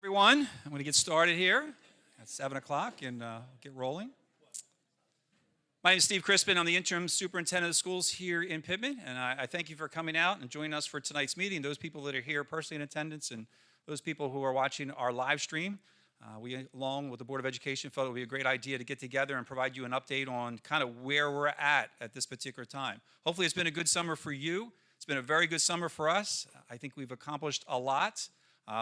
Everyone, I'm going to get started here at 7 o'clock and get rolling. My name is Steve Crispin. I'm the interim superintendent of schools here in Pittman, and I thank you for coming out and joining us for tonight's meeting. Those people that are here personally in attendance and those people who are watching our live stream, we, along with the Board of Education, felt it would be a great idea to get together and provide you an update on kind of where we're at this particular time. Hopefully it's been a good summer for you. It's been a very good summer for us. I think we've accomplished a lot.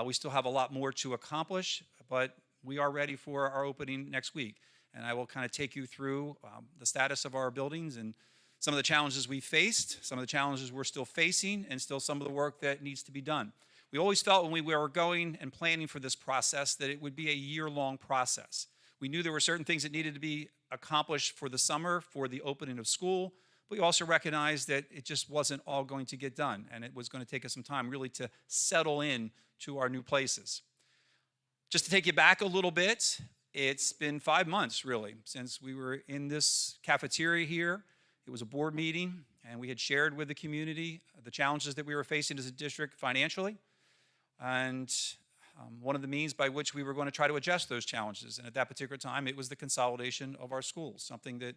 We still have a lot more to accomplish, but we are ready for our opening next week. And I will kind of take you through the status of our buildings and some of the challenges we faced, some of the challenges we're still facing, and still some of the work that needs to be done. We always felt when we were going and planning for this process that it would be a year-long process. We knew there were certain things that needed to be accomplished for the summer, for the opening of school, but we also recognized that it just wasn't all going to get done, and it was going to take us some time really to settle in to our new places. Just to take you back a little bit, it's been 5 months really since we were in this cafeteria here. It was a board meeting, and we had shared with the community the challenges that we were facing as a district financially, and one of the means by which we were going to try to address those challenges. And at that particular time, it was the consolidation of our schools, something that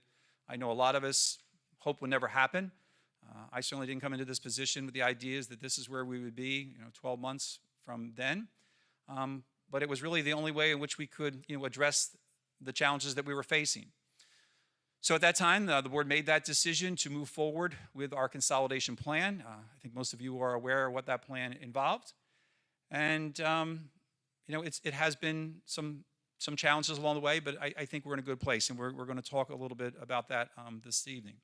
I know a lot of us hope would never happen. I certainly didn't come into this position with the ideas that this is where we would be, 12 months from then. But it was really the only way in which we could, address the challenges that we were facing. So at that time, the board made that decision to move forward with our consolidation plan. I think most of you are aware of what that plan involved. And, it has been some challenges along the way, but I think we're in a good place, and we're going to talk a little bit about that this evening.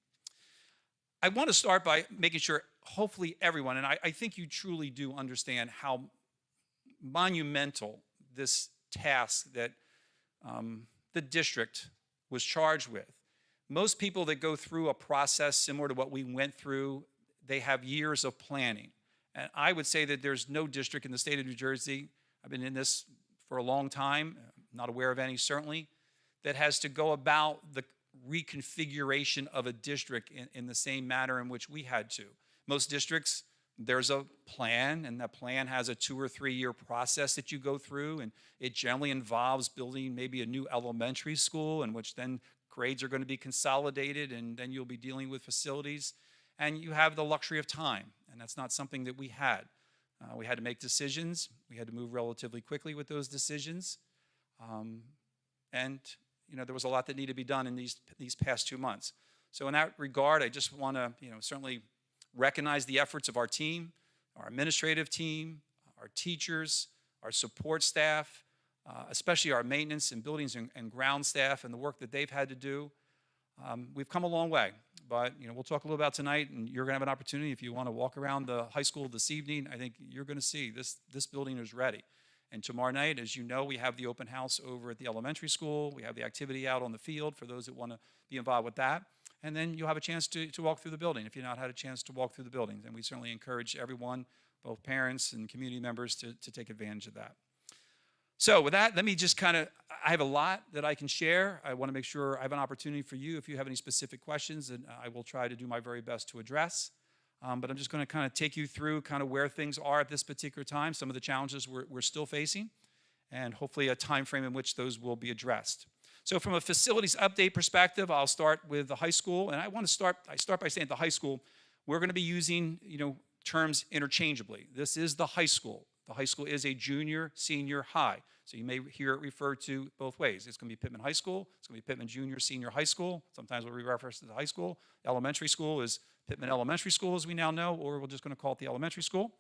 I want to start by making sure, hopefully everyone, and I think you truly do understand how monumental this task that the district was charged with. Most people that go through a process similar to what we went through, they have years of planning. And I would say that there's no district in the state of New Jersey, I've been in this for a long time, not aware of any certainly, that has to go about the reconfiguration of a district in the same manner in which we had to. Most districts, there's a plan, and that plan has a 2 or 3 year process that you go through, and it generally involves building maybe a new elementary school in which then grades are going to be consolidated, and then you'll be dealing with facilities, and you have the luxury of time, and that's not something that we had. We had to make decisions. We had to move relatively quickly with those decisions, and there was a lot that needed to be done in these past 2 months. So in that regard, I just want to certainly recognize the efforts of our team, our administrative team, our teachers, our support staff, especially our maintenance and buildings and ground staff and the work that they've had to do. We've come a long way, but we'll talk a little about tonight, and you're going to have an opportunity if you want to walk around the high school this evening. I think you're going to see this building is ready. And tomorrow night, as you know, we have the open house over at the elementary school. We have the activity out on the field for those that want to be involved with that. And then you'll have a chance to walk through the building if you've not had a chance to walk through the building. And we certainly encourage everyone, both parents and community members, to take advantage of that. So with that, let me just I have a lot that I can share. I want to make sure I have an opportunity for you if you have any specific questions, and I will try to do my very best to address. But I'm just going to take you through where things are at this particular time, some of the challenges we're still facing, and hopefully a time frame in which those will be addressed. So from a facilities update perspective, I'll start with the high school. And I start by saying at the high school, we're going to be using terms interchangeably. This is the high school. The high school is a junior, senior high. So you may hear it referred to both ways. It's going to be Pittman High School. It's going to be Pittman Junior, Senior High School. Sometimes we'll reference to the high school. Elementary school is Pittman Elementary School, as we now know, or we're just going to call it the elementary school.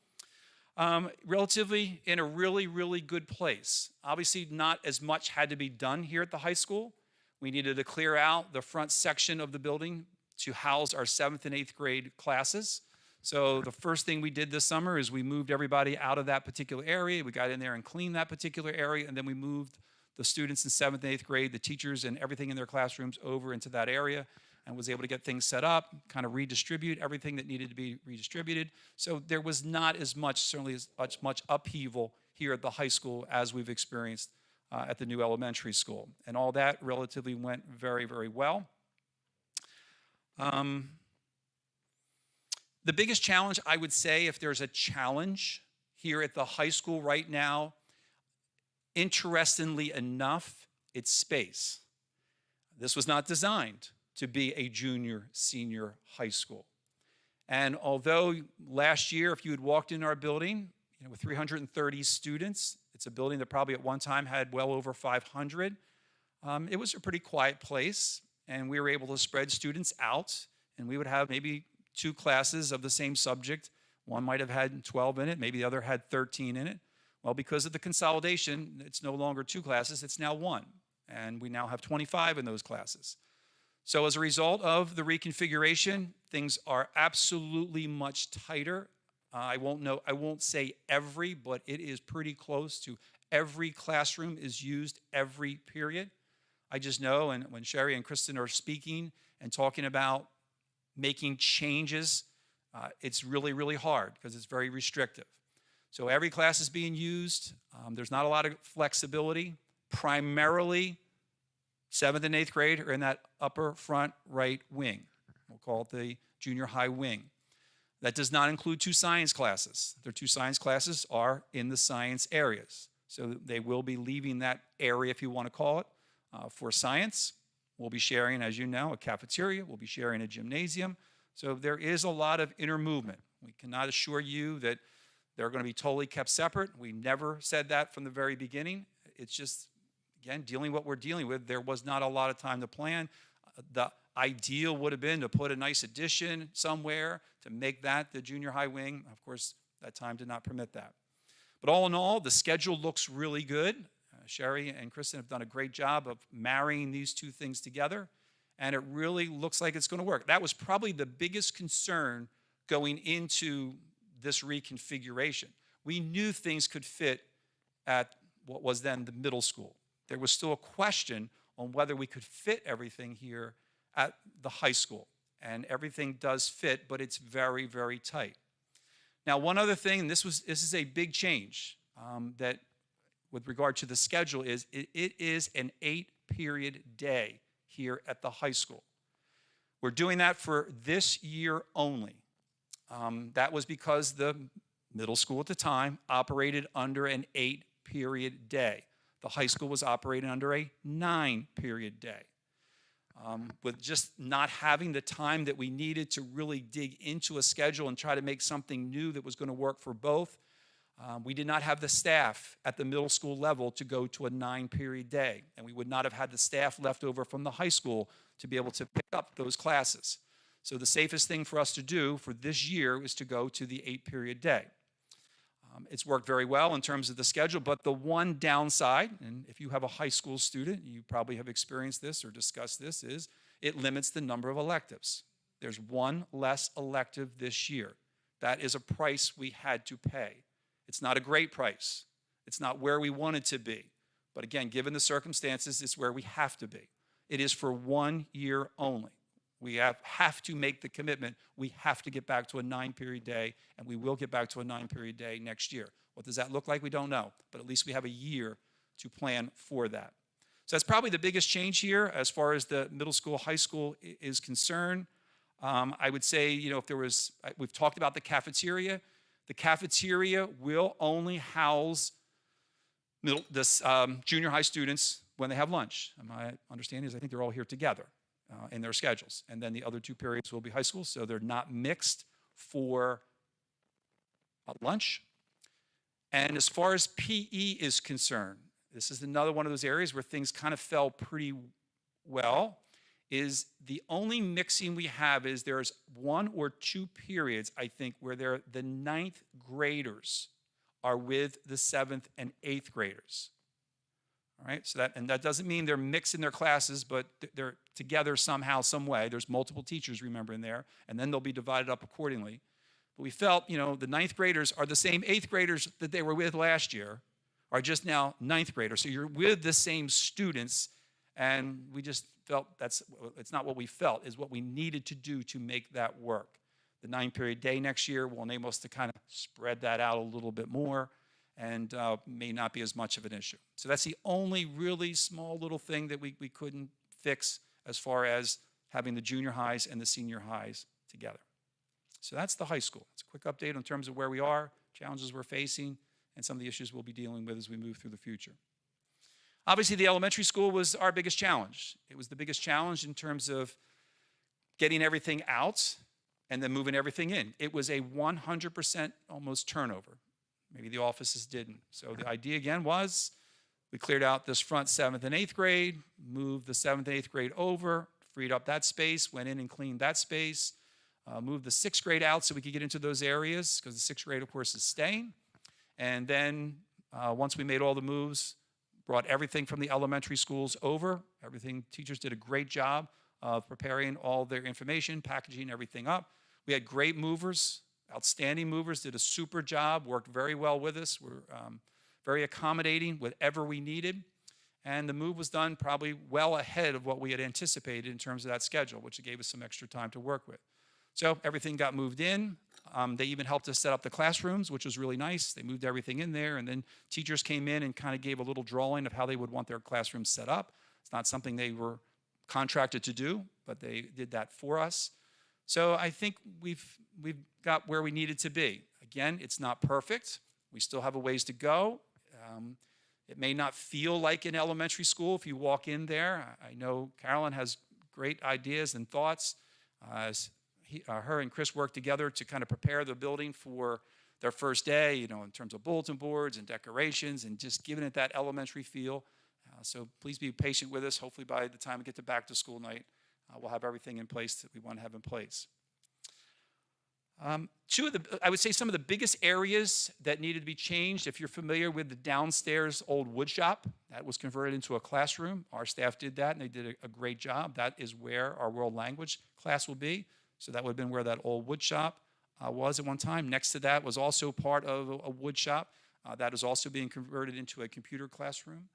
Relatively in a really, really good place. Obviously, not as much had to be done here at the high school. We needed to clear out the front section of the building to house our 7th and 8th grade classes. So the first thing we did this summer is we moved everybody out of that particular area. We got in there and cleaned that particular area, and then we moved the students in 7th and 8th grade, the teachers and everything in their classrooms over into that area, and was able to get things set up, redistribute everything that needed to be redistributed. So there was not as much, certainly as much upheaval here at the high school as we've experienced at the new elementary school. And all that relatively went very, very well. The biggest challenge, I would say, if there's a challenge here at the high school right now, Interestingly enough, it's space. This was not designed to be a junior, senior high school. And although last year, if you had walked in our building, with 330 students, it's a building that probably at one time had well over 500. It was a pretty quiet place, and we were able to spread students out, and we would have maybe 2 classes of the same subject. One might have had 12 in it, maybe the other had 13 in it. Well, because of the consolidation, it's no longer 2 classes, it's now 1, and we now have 25 in those classes. So as a result of the reconfiguration, things are absolutely much tighter. I won't say every, but it is pretty close to every classroom is used every period. I just know, and when Sherry and Kristen are speaking and talking about making changes, it's really, really hard because it's very restrictive. So every class is being used. There's not a lot of flexibility. Primarily, 7th and 8th grade are in that upper front right wing. We'll call it the junior high wing. That does not include 2 science classes. Their 2 science classes are in the science areas. So they will be leaving that area, if you want to call it, for science. We'll be sharing, as you know, a cafeteria. We'll be sharing a gymnasium. So there is a lot of intermovement. We cannot assure you that they're going to be totally kept separate. We never said that from the very beginning. It's just, again, dealing what we're dealing with. There was not a lot of time to plan. The ideal would have been to put a nice addition somewhere to make that the junior high wing. Of course, that time did not permit that. But all in all, the schedule looks really good. Sherry and Kristen have done a great job of marrying these 2 things together, and it really looks like it's going to work. That was probably the biggest concern going into this reconfiguration. We knew things could fit at what was then the middle school. There was still a question on whether we could fit everything here at the high school. And everything does fit, but it's very, very tight. Now, one other thing, and this is a big change that with regard to the schedule is it is an 8-period day here at the high school. We're doing that for this year only. That was because the middle school at the time operated under an 8-period day. The high school was operating under a 9-period day. With just not having the time that we needed to really dig into a schedule and try to make something new that was going to work for both, we did not have the staff at the middle school level to go to a 9-period day, and we would not have had the staff left over from the high school to be able to pick up those classes. So the safest thing for us to do for this year is to go to the 8-period day. It's worked very well in terms of the schedule, but the one downside, and if you have a high school student, you probably have experienced this or discussed this, is it limits the number of electives. There's 1 less elective this year. That is a price we had to pay. It's not a great price. It's not where we wanted to be. But again, given the circumstances, it's where we have to be. It is for 1 year only. We have to make the commitment. We have to get back to a 9-period day, and we will get back to a 9-period day next year. What does that look like? We don't know, but at least we have a year to plan for that. So that's probably the biggest change here as far as the middle school, high school is concerned. I would say, if there was, we've talked about the cafeteria. The cafeteria will only house junior high students when they have lunch. And my understanding is I think they're all here together in their schedules. And then the other 2 periods will be high school, so they're not mixed for lunch. And as far as PE is concerned, this is another one of those areas where things kind of fell pretty well, is the only mixing we have is there's 1 or 2 periods, I think, where the 9th graders are with the 7th and 8th graders. All right, so that doesn't mean they're mixing their classes, but they're together somehow, some way. There's multiple teachers, remember, in there, and then they'll be divided up accordingly. But we felt, the 9th graders are the same 8th graders that they were with last year, are just now 9th graders. So you're with the same students, and we just felt it's not what we felt, is what we needed to do to make that work. The 9-period day next year will enable us to kind of spread that out a little bit more, and may not be as much of an issue. So that's the only really small little thing that we couldn't fix as far as having the junior highs and the senior highs together. So that's the high school. It's a quick update in terms of where we are, challenges we're facing, and some of the issues we'll be dealing with as we move through the future. Obviously, the elementary school was our biggest challenge. It was the biggest challenge in terms of getting everything out and then moving everything in. It was a 100% almost turnover. Maybe the offices didn't. So the idea again was we cleared out this front 7th and 8th grade, moved the 7th and 8th grade over, freed up that space, went in and cleaned that space, moved the 6th grade out so we could get into those areas because the 6th grade, of course, is staying. And then once we made all the moves, brought everything from the elementary schools over. Teachers did a great job of preparing all their information, packaging everything up. We had great movers, outstanding movers, did a super job, worked very well with us, were very accommodating, whatever we needed. And the move was done probably well ahead of what we had anticipated in terms of that schedule, which gave us some extra time to work with. So everything got moved in. They even helped us set up the classrooms, which was really nice. They moved everything in there, and then teachers came in and kind of gave a little drawing of how they would want their classrooms set up. It's not something they were contracted to do, but they did that for us. So I think we've got where we needed to be. Again, it's not perfect. We still have a ways to go. It may not feel like an elementary school if you walk in there. I know Carolyn has great ideas and thoughts. Her and Chris worked together to kind of prepare the building for their first day, in terms of bulletin boards and decorations and just giving it that elementary feel. So please be patient with us. Hopefully by the time we get to back to school night, we'll have everything in place that we want to have in place. I would say some of the biggest areas that needed to be changed, if you're familiar with the downstairs old wood shop, that was converted into a classroom. Our staff did that, and they did a great job. That is where our world language class will be. So that would have been where that old wood shop was at one time. Next to that was also part of a wood shop. That is also being converted into a computer classroom.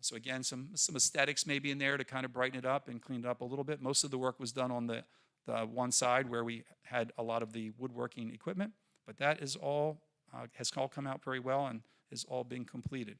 So again, some aesthetics maybe in there to kind of brighten it up and clean it up a little bit. Most of the work was done on the one side where we had a lot of the woodworking equipment, but that is all has all come out very well and is all being completed.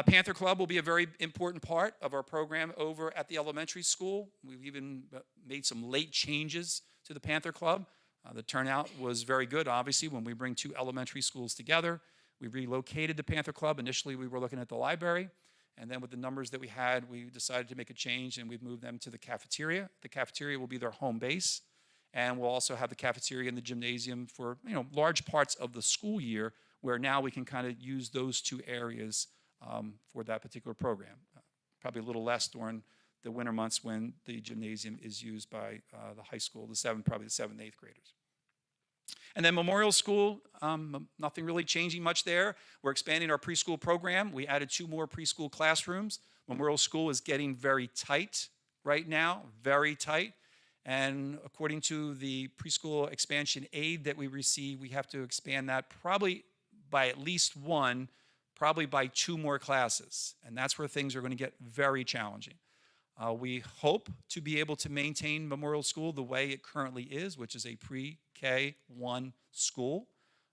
Panther Club will be a very important part of our program over at the elementary school. We've even made some late changes to the Panther Club. The turnout was very good, obviously, when we bring two elementary schools together. We relocated the Panther Club. Initially, we were looking at the library, and then with the numbers that we had, we decided to make a change, and we've moved them to the cafeteria. The cafeteria will be their home base, and we'll also have the cafeteria and the gymnasium for large parts of the school year, where now we can kind of use those two areas for that particular program. Probably a little less during the winter months when the gymnasium is used by the high school, probably the 7th and 8th graders. And then Memorial School, nothing really changing much there. We're expanding our preschool program. We added 2 more preschool classrooms. Memorial School is getting very tight right now, very tight. And according to the preschool expansion aid that we receive, we have to expand that probably by at least 1, probably by 2 more classes. And that's where things are going to get very challenging. We hope to be able to maintain Memorial School the way it currently is, which is a pre-K-1 school.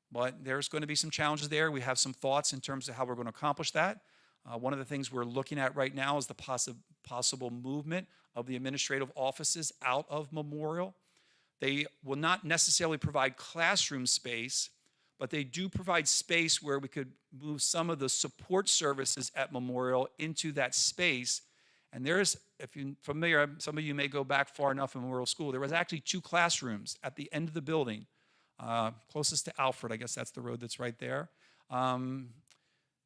But there's going to be some challenges there. We have some thoughts in terms of how we're going to accomplish that. One of the things we're looking at right now is the possible movement of the administrative offices out of Memorial. They will not necessarily provide classroom space, but they do provide space where we could move some of the support services at Memorial into that space. And there's, if you're familiar, some of you may go back far enough in Memorial School, there was actually 2 classrooms at the end of the building, closest to Alfred, I guess that's the road that's right there,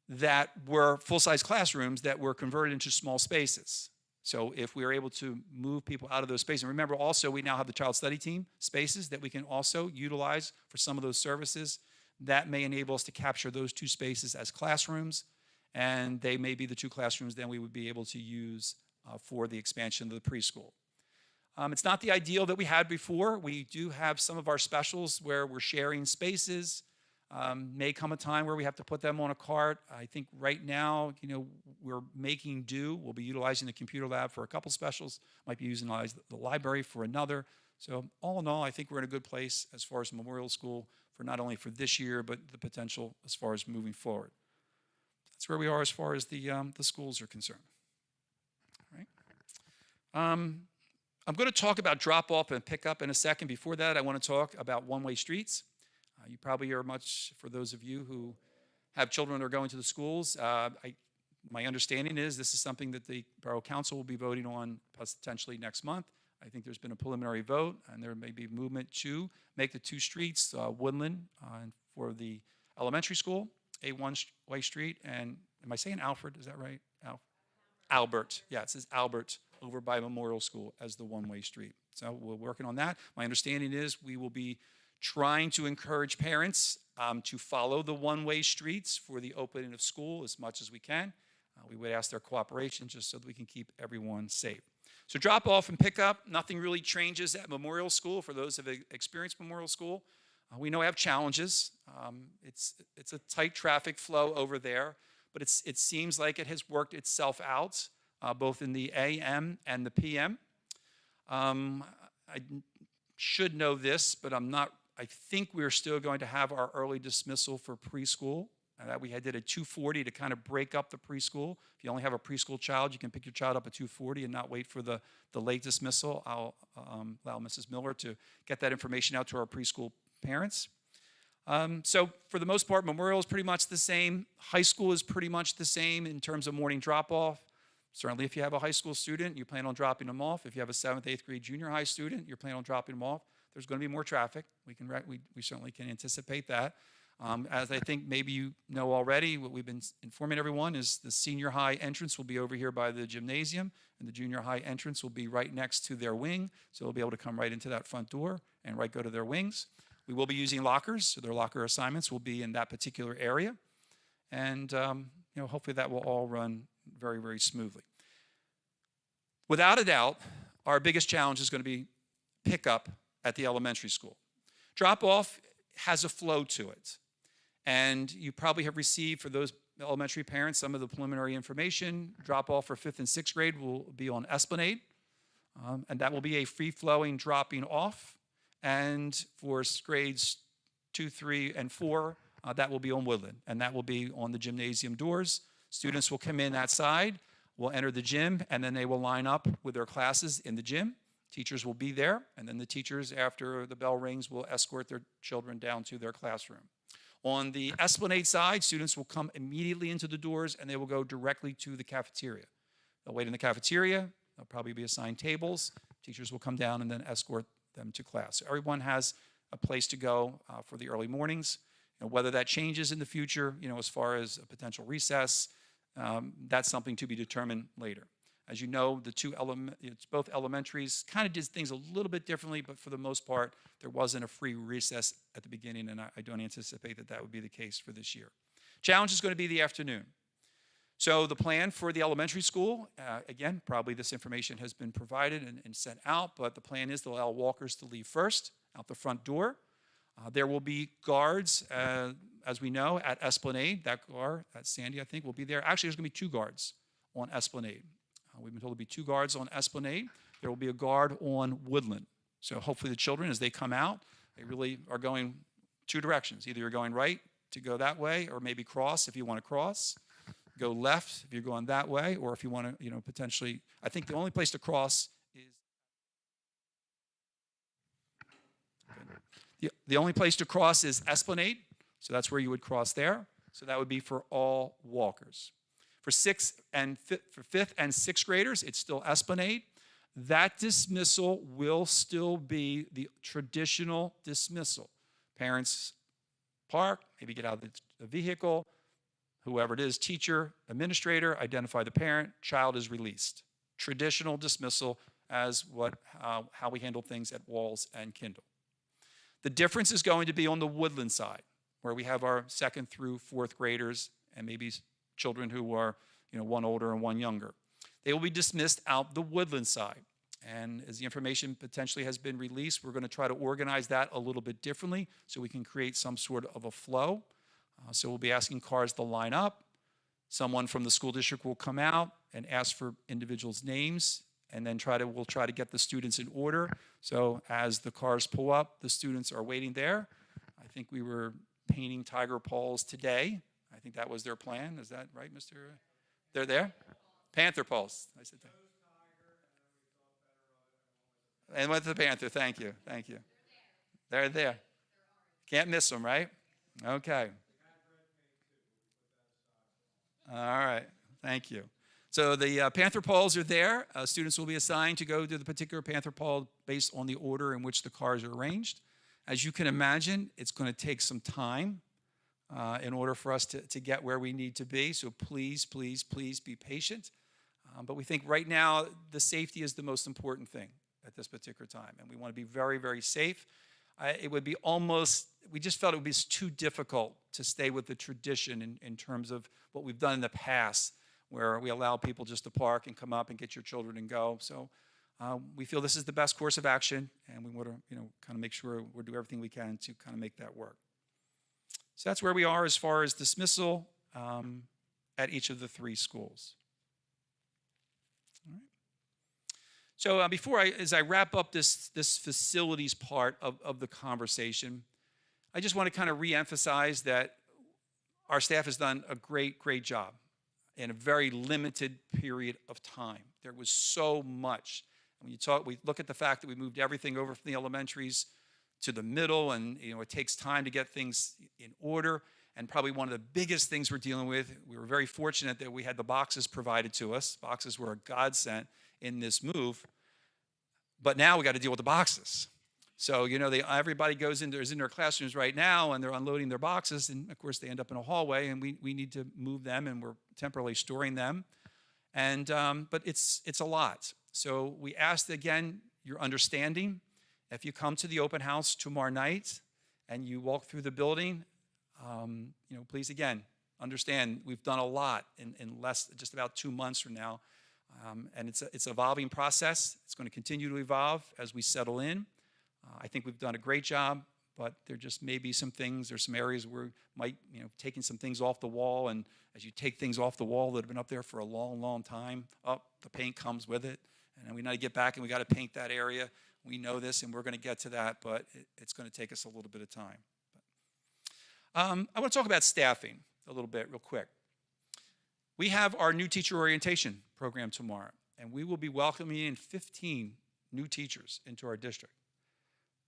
that were full-size classrooms that were converted into small spaces. So if we were able to move people out of those spaces, and remember also we now have the child study team spaces that we can also utilize for some of those services. That may enable us to capture those 2 spaces as classrooms, and they may be the 2 classrooms then we would be able to use for the expansion of the preschool. It's not the ideal that we had before. We do have some of our specials where we're sharing spaces. May come a time where we have to put them on a cart. I think right now, we're making do. We'll be utilizing the computer lab for a couple specials. Might be using the library for another. So all in all, I think we're in a good place as far as Memorial School for not only for this year, but the potential as far as moving forward. That's where we are as far as the schools are concerned. All right. I'm going to talk about drop-off and pick-up in a second. Before that, I want to talk about one-way streets. You probably are for those of you who have children that are going to the schools, My understanding is this is something that the Borough Council will be voting on potentially next month. I think there's been a preliminary vote, and there may be movement to make the two streets, Woodland for the elementary school, a one-way street, and am I saying Alfred? Is that right? Albert. Yeah, it says Albert over by Memorial School as the one-way street. So we're working on that. My understanding is we will be trying to encourage parents to follow the one-way streets for the opening of school as much as we can. We would ask their cooperation just so that we can keep everyone safe. So drop off and pick up, nothing really changes at Memorial School. For those who have experienced Memorial School, we know we have challenges. It's a tight traffic flow over there, but it seems like it has worked itself out, both in the AM and the PM. I should know this, but I think we're still going to have our early dismissal for preschool. That we did a 2:40 to kind of break up the preschool. If you only have a preschool child, you can pick your child up at 2:40 and not wait for the late dismissal. I'll allow Mrs. Miller to get that information out to our preschool parents. So for the most part, Memorial is pretty much the same. High school is pretty much the same in terms of morning drop-off. Certainly if you have a high school student, you plan on dropping them off. If you have a 7th, 8th grade junior high student, you're planning on dropping them off. There's going to be more traffic. We certainly can anticipate that. As I think maybe you know already, what we've been informing everyone is the senior high entrance will be over here by the gymnasium, and the junior high entrance will be right next to their wing, so they'll be able to come right into that front door and go to their wings. We will be using lockers, so their locker assignments will be in that particular area, and hopefully that will all run very, very smoothly. Without a doubt, our biggest challenge is going to be pickup at the elementary school. Drop-off has a flow to it. And you probably have received, for those elementary parents, some of the preliminary information. Drop-off for 5th and 6th grade will be on Esplanade. And that will be a free-flowing dropping off. And for grades 2, 3, and 4, that will be on Woodland. And that will be on the gymnasium doors. Students will come in that side, will enter the gym, and then they will line up with their classes in the gym. Teachers will be there, and then the teachers, after the bell rings, will escort their children down to their classroom. On the Esplanade side, students will come immediately into the doors, and they will go directly to the cafeteria. They'll wait in the cafeteria. There'll probably be assigned tables. Teachers will come down and then escort them to class. So everyone has a place to go for the early mornings. Whether that changes in the future, as far as a potential recess, that's something to be determined later. As you know, both elementaries kind of did things a little bit differently, but for the most part, there wasn't a free recess at the beginning, and I don't anticipate that would be the case for this year. Challenge is going to be the afternoon. So the plan for the elementary school, again, probably this information has been provided and sent out, but the plan is to allow walkers to leave first, out the front door. There will be guards, as we know, at Esplanade. That guard, Sandy, I think, will be there. Actually, there's going to be 2 guards on Esplanade. We've been told to be 2 guards on Esplanade. There will be a guard on Woodland. So hopefully the children, as they come out, they really are going 2 directions. Either you're going right to go that way, or maybe cross if you want to cross. Go left if you're going that way, or if you want to, potentially. I think the only place to cross is the only place to cross is Esplanade. So that's where you would cross there. So that would be for all walkers. For 5th and 6th graders, it's still Esplanade. That dismissal will still be the traditional dismissal. Parents park, maybe get out of the vehicle, whoever it is, teacher, administrator, identify the parent, child is released. Traditional dismissal as how we handle things at Walls and Kindle. The difference is going to be on the Woodland side, where we have our 2nd through 4th graders and maybe children who are, one older and one younger. They will be dismissed out the Woodland side. And as the information potentially has been released, we're going to try to organize that a little bit differently so we can create some sort of a flow. So we'll be asking cars to line up. Someone from the school district will come out and ask for individuals' names, and then we'll try to get the students in order. So as the cars pull up, the students are waiting there. I think we were painting tiger paws today. I think that was their plan. Is that right, Mr.? They're there? Panther paws. I said that. And with the panther, thank you. They're there. Can't miss them, right? Okay. All right. Thank you. So the Panther Pawls are there. Students will be assigned to go to the particular Panther Pawl based on the order in which the cars are arranged. As you can imagine, it's going to take some time in order for us to get where we need to be. So please, please, please be patient. But we think right now the safety is the most important thing at this particular time. And we want to be very, very safe. It would be we just felt it would be too difficult to stay with the tradition in terms of what we've done in the past, where we allow people just to park and come up and get your children and go. So we feel this is the best course of action, and we want to, kind of make sure we'll do everything we can to kind of make that work. So that's where we are as far as dismissal at each of the 3 schools. All right. So as I wrap up this facilities part of the conversation, I just want to kind of reemphasize that our staff has done a great, great job in a very limited period of time. There was so much. When we look at the fact that we moved everything over from the elementaries to the middle, and it takes time to get things in order. And probably one of the biggest things we're dealing with, we were very fortunate that we had the boxes provided to us. Boxes were a godsend in this move. But now we got to deal with the boxes. So, everybody is in their classrooms right now, and they're unloading their boxes, and of course they end up in a hallway, and we need to move them, and we're temporarily storing them. And but it's a lot. So we ask again your understanding. If you come to the open house tomorrow night and you walk through the building, please again understand we've done a lot in just about 2 months from now, and it's an evolving process. It's going to continue to evolve as we settle in. I think we've done a great job, but there just may be some things. There's some areas where we might, taking some things off the wall, and as you take things off the wall that have been up there for a long, long time, the paint comes with it, and then we need to get back and we got to paint that area. We know this, and we're going to get to that, but it's going to take us a little bit of time. I want to talk about staffing a little bit real quick. We have our new teacher orientation program tomorrow, and we will be welcoming in 15 new teachers into our district.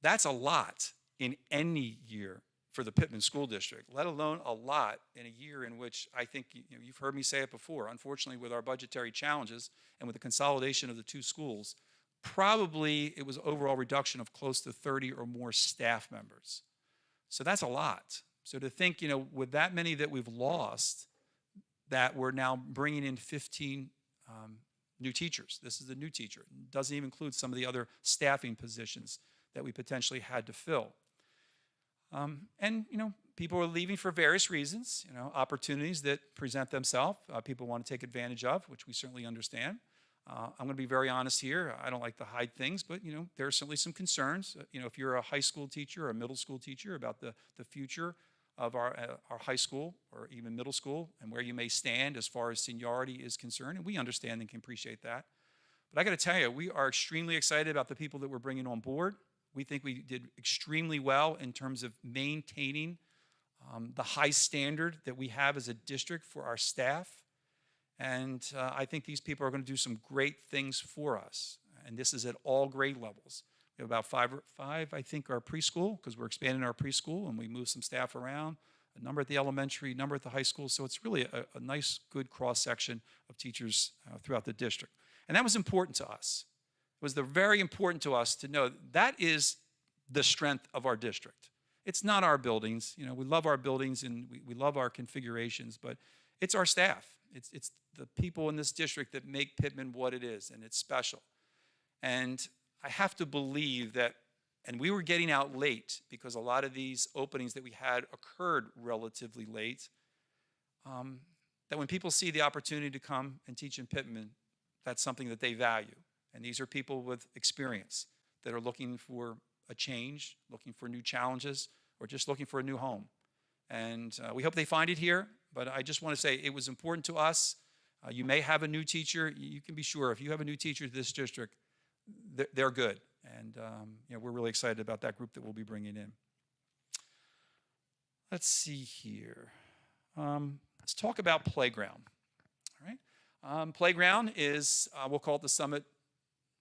That's a lot in any year for the Pittman School District, let alone a lot in a year in which I think you've heard me say it before. Unfortunately, with our budgetary challenges and with the consolidation of the 2 schools, probably it was an overall reduction of close to 30 or more staff members. So that's a lot. So to think, with that many that we've lost, that we're now bringing in 15 new teachers. This is a new teacher. It doesn't even include some of the other staffing positions that we potentially had to fill. And people are leaving for various reasons, opportunities that present themselves. People want to take advantage of, which we certainly understand. I'm going to be very honest here. I don't like to hide things, but there are certainly some concerns. If you're a high school teacher or a middle school teacher, about the future of our high school or even middle school and where you may stand as far as seniority is concerned, and we understand and can appreciate that. But I got to tell you, we are extremely excited about the people that we're bringing on board. We think we did extremely well in terms of maintaining the high standard that we have as a district for our staff. And I think these people are going to do some great things for us. And this is at all grade levels. We have about five, I think, are preschool, because we're expanding our preschool and we move some staff around, a number at the elementary, a number at the high school. So it's really a nice, good cross-section of teachers throughout the district. And that was important to us. It was very important to us to know that is the strength of our district. It's not our buildings. We love our buildings and we love our configurations, but it's our staff. It's the people in this district that make Pittman what it is, and it's special. And I have to believe that, and we were getting out late because a lot of these openings that we had occurred relatively late, that when people see the opportunity to come and teach in Pittman, that's something that they value. And these are people with experience that are looking for a change, looking for new challenges, or just looking for a new home. And we hope they find it here, but I just want to say it was important to us. You may have a new teacher. You can be sure if you have a new teacher to this district, they're good. And we're really excited about that group that we'll be bringing in. Let's see here. Let's talk about playground. All right. Playground is, we'll call it the Summit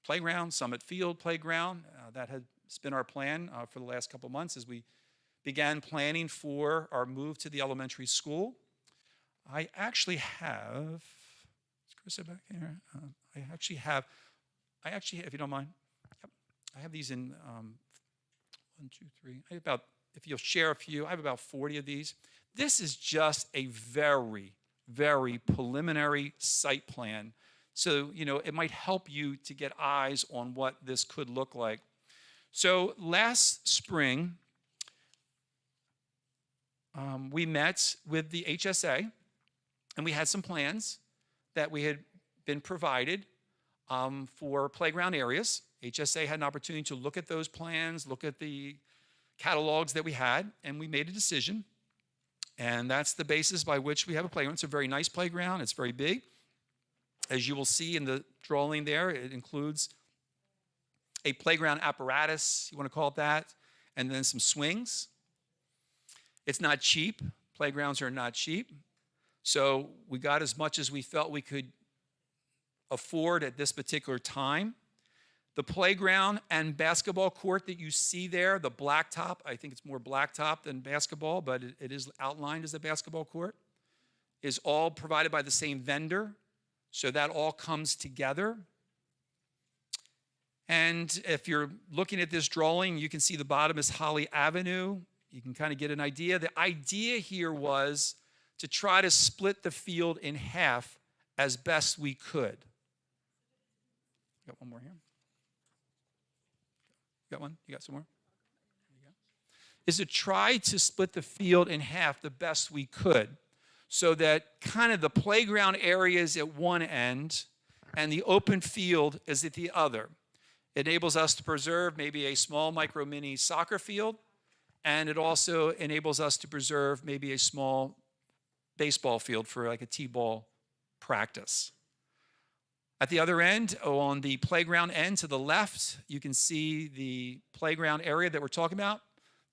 Playground, Summit Field Playground. That has been our plan for the last couple months as we began planning for our move to the elementary school. I actually have Chris back here? I actually have, if you don't mind, yep, I have these in 1, 2, 3. I have about, if you'll share a few, I have about 40 of these. This is just a very, very preliminary site plan. So, it might help you to get eyes on what this could look like. So last spring, we met with the HSA, and we had some plans that we had been provided for playground areas. HSA had an opportunity to look at those plans, look at the catalogs that we had, and we made a decision. And that's the basis by which we have a playground. It's a very nice playground. It's very big. As you will see in the drawing there, it includes a playground apparatus, you want to call it that, and then some swings. It's not cheap. Playgrounds are not cheap. So we got as much as we felt we could afford at this particular time. The playground and basketball court that you see there, the blacktop, I think it's more blacktop than basketball, but it is outlined as a basketball court, is all provided by the same vendor. So that all comes together. And if you're looking at this drawing, you can see the bottom is Holly Avenue. You can kind of get an idea. The idea here was to try to split the field in half as best we could. Got one more here. Got one? You got some more? There you go. Is to try to split the field in half the best we could so that kind of the playground area is at one end and the open field is at the other. It enables us to preserve maybe a small micro mini soccer field, and it also enables us to preserve maybe a small baseball field for like a t-ball practice. At the other end, on the playground end to the left, you can see the playground area that we're talking about.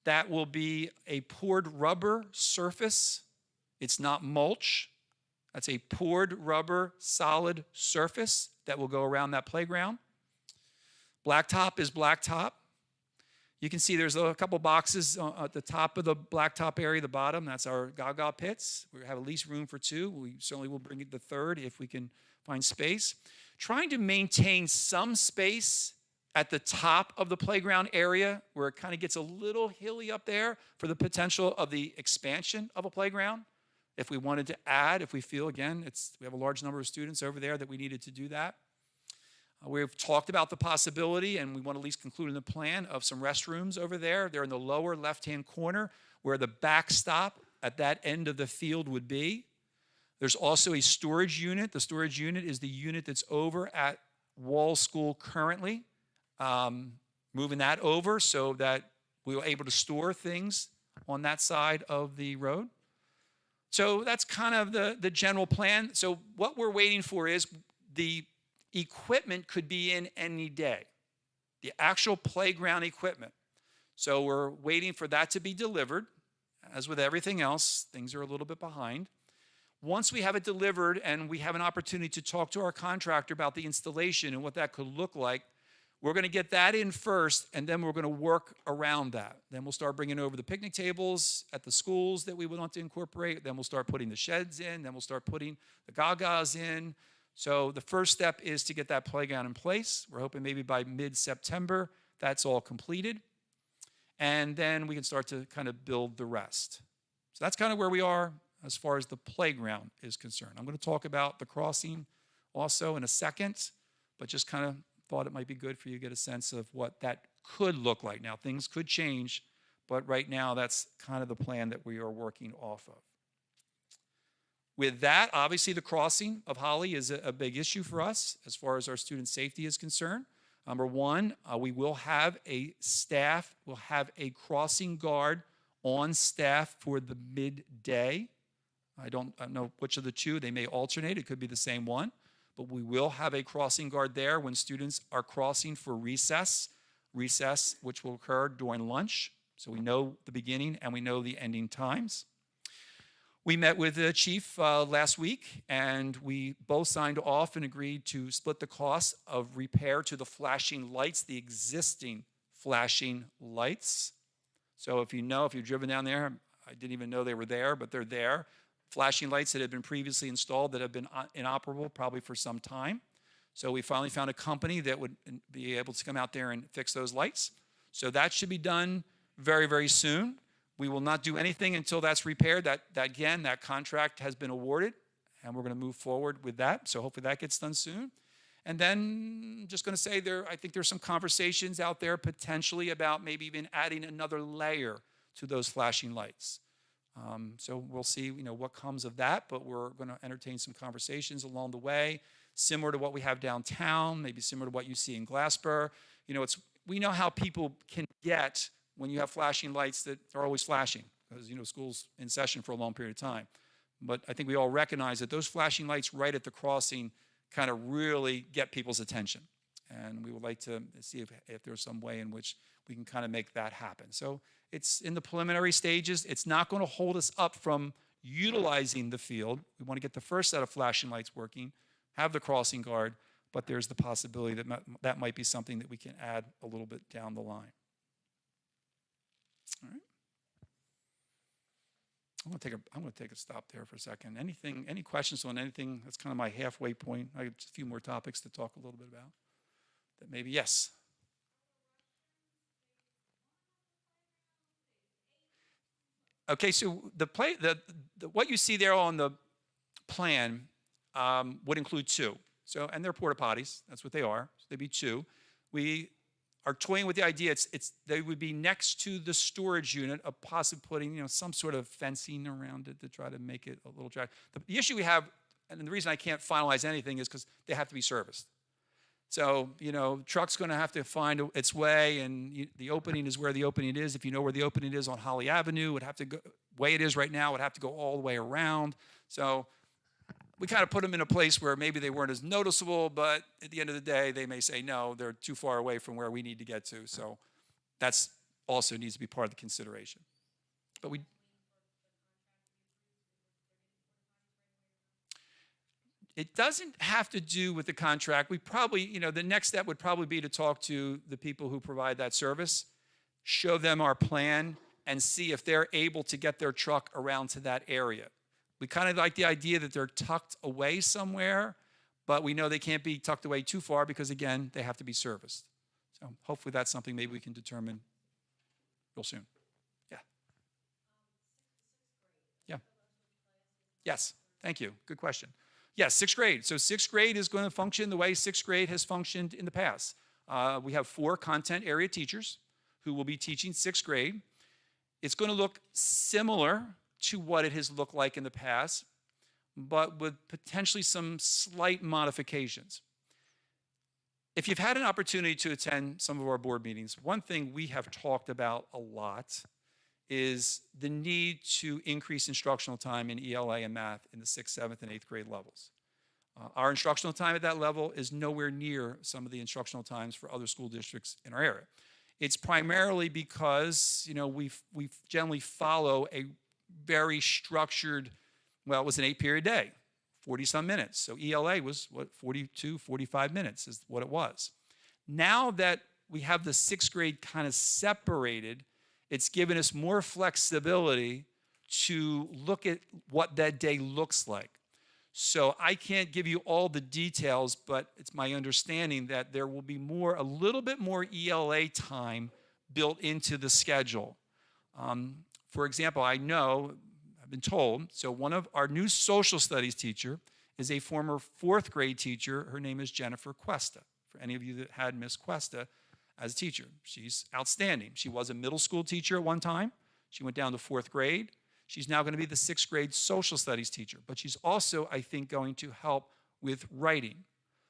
That will be a poured rubber surface. It's not mulch. That's a poured rubber solid surface that will go around that playground. Blacktop is blacktop. You can see there's a couple boxes at the top of the blacktop area, the bottom. That's our Gaga pits. We have at least room for 2. We certainly will bring the 3rd if we can find space. Trying to maintain some space at the top of the playground area where it kind of gets a little hilly up there for the potential of the expansion of a playground. If we wanted to add, if we feel, again, we have a large number of students over there that we needed to do that. We've talked about the possibility, and we want to at least conclude in the plan, of some restrooms over there. They're in the lower left-hand corner where the backstop at that end of the field would be. There's also a storage unit. The storage unit is the unit that's over at Wall School currently. Moving that over so that we were able to store things on that side of the road. So that's kind of the general plan. So what we're waiting for is the equipment could be in any day, the actual playground equipment. So we're waiting for that to be delivered. As with everything else, things are a little bit behind. Once we have it delivered and we have an opportunity to talk to our contractor about the installation and what that could look like, we're going to get that in first, and then we're going to work around that. Then we'll start bringing over the picnic tables at the schools that we would want to incorporate. Then we'll start putting the sheds in. Then we'll start putting the Gagas in. So the first step is to get that playground in place. We're hoping maybe by mid-September that's all completed. And then we can start to kind of build the rest. So that's kind of where we are as far as the playground is concerned. I'm going to talk about the crossing also in a second, but just kind of thought it might be good for you to get a sense of what that could look like. Now, things could change, but right now that's kind of the plan that we are working off of. With that, obviously the crossing of Holly is a big issue for us as far as our student safety is concerned. Number one, we will have a crossing guard on staff for the midday. I don't know which of the two. They may alternate. It could be the same one. But we will have a crossing guard there when students are crossing for recess, which will occur during lunch. So we know the beginning and we know the ending times. We met with the chief last week, and we both signed off and agreed to split the cost of repair to the flashing lights, the existing flashing lights. So if you've driven down there, I didn't even know they were there, but they're there. flashing lights that had been previously installed that have been inoperable probably for some time. So we finally found a company that would be able to come out there and fix those lights. So that should be done very, very soon. We will not do anything until that's repaired. That contract has been awarded, and we're going to move forward with that. So hopefully that gets done soon. And then just going to say I think there's some conversations out there potentially about maybe even adding another layer to those flashing lights. So we'll see, what comes of that, but we're going to entertain some conversations along the way, similar to what we have downtown, maybe similar to what you see in Glasper. We know how people can get when you have flashing lights that are always flashing, because school's in session for a long period of time. But I think we all recognize that those flashing lights right at the crossing kind of really get people's attention. And we would like to see if there's some way in which we can kind of make that happen. So it's in the preliminary stages. It's not going to hold us up from utilizing the field. We want to get the first set of flashing lights working, have the crossing guard, but there's the possibility that that might be something that we can add a little bit down the line. All right. I'm going to take a stop there for a second. Any questions on anything? That's kind of my halfway point. I have just a few more topics to talk a little bit about. That maybe, yes. Okay, so what you see there on the plan would include two. So, and they're porta potties. That's what they are. So they'd be two. We are toying with the idea they would be next to the storage unit, of possibly putting some sort of fencing around it to try to make it a little dry. The issue we have, and the reason I can't finalize anything, is because they have to be serviced. So truck's going to have to find its way, and the opening is where the opening is. If you know where the opening is on Holly Avenue, it would have to go way it is right now. It would have to go all the way around. So we kind of put them in a place where maybe they weren't as noticeable, but at the end of the day, they may say, no, they're too far away from where we need to get to. So that's also needs to be part of the consideration. But it doesn't have to do with the contract. We probably, the next step would probably be to talk to the people who provide that service, show them our plan, and see if they're able to get their truck around to that area. We kind of like the idea that they're tucked away somewhere, but we know they can't be tucked away too far because, again, they have to be serviced. So hopefully that's something maybe we can determine real soon. Yeah. Yeah. Yes. Thank you. Good question. Yes, sixth grade. So sixth grade is going to function the way sixth grade has functioned in the past. We have 4 content area teachers who will be teaching sixth grade. It's going to look similar to what it has looked like in the past, but with potentially some slight modifications. If you've had an opportunity to attend some of our board meetings, one thing we have talked about a lot is the need to increase instructional time in ELA and math in the 6th, 7th, and 8th grade levels. Our instructional time at that level is nowhere near some of the instructional times for other school districts in our area. It's primarily because, we generally follow a very structured, it was an 8-period day, 40-some minutes. So ELA was, 42, 45 minutes is what it was. Now that we have the 6th grade kind of separated, it's given us more flexibility to look at what that day looks like. So I can't give you all the details, but it's my understanding that there will be a little bit more ELA time built into the schedule. For example, I've been told, so one of our new social studies teacher is a former 4th grade teacher. Her name is Jennifer Cuesta. For any of you that had Miss Cuesta as a teacher, she's outstanding. She was a middle school teacher at one time. She went down to 4th grade. She's now going to be the 6th grade social studies teacher, but she's also, I think, going to help with writing.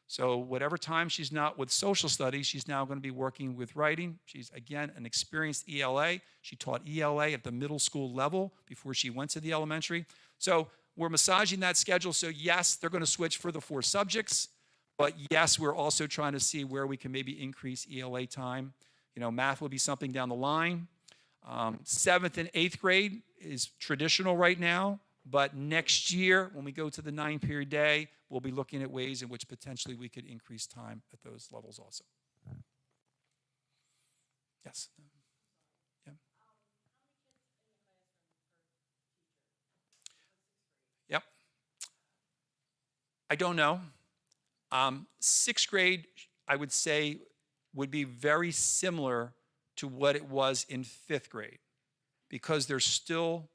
So whatever time she's not with social studies, she's now going to be working with writing. She's, again, an experienced ELA. She taught ELA at the middle school level before she went to the elementary. So we're massaging that schedule. So yes, they're going to switch for the 4 subjects, but yes, we're also trying to see where we can maybe increase ELA time. Math will be something down the line. 7th and 8th grade is traditional right now. But next year, when we go to the 9-period day, we'll be looking at ways in which potentially we could increase time at those levels also. Yes. Yeah. I don't know. Sixth grade, I would say, would be very similar to what it was in fifth grade because there's still,